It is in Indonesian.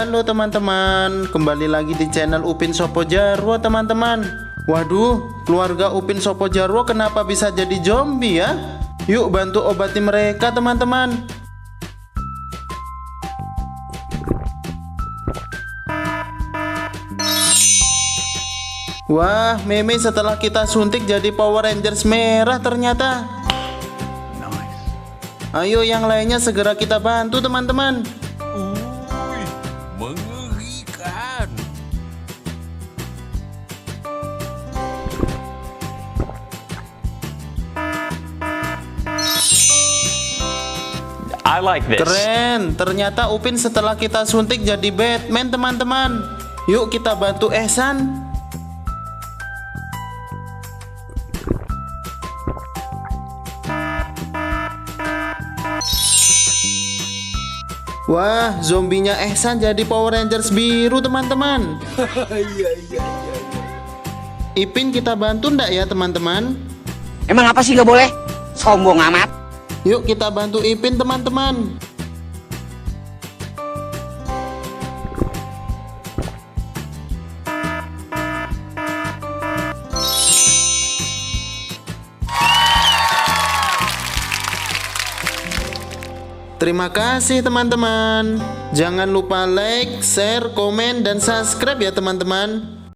Halo teman-teman, kembali lagi di channel Upin Sopo Jarwo teman-teman. Waduh, keluarga Upin Sopo Jarwo kenapa bisa jadi zombie ya? Yuk bantu obati mereka teman-teman. Wah, Meme setelah kita suntik jadi Power Rangers merah ternyata. Ayo yang lainnya segera kita bantu teman-teman. Mengerikan. I like this. Keren, ternyata Upin setelah kita suntik jadi Batman teman-teman. Yuk kita bantu Ehsan. Wah, zombinya Ehsan jadi Power Rangers biru teman-teman. Ipin kita bantu ndak ya teman-teman? Emang apa sih gak boleh? Sombong amat. Yuk kita bantu Ipin teman-teman. Terima kasih teman-teman. Jangan lupa like, share, komen, dan subscribe ya teman-teman.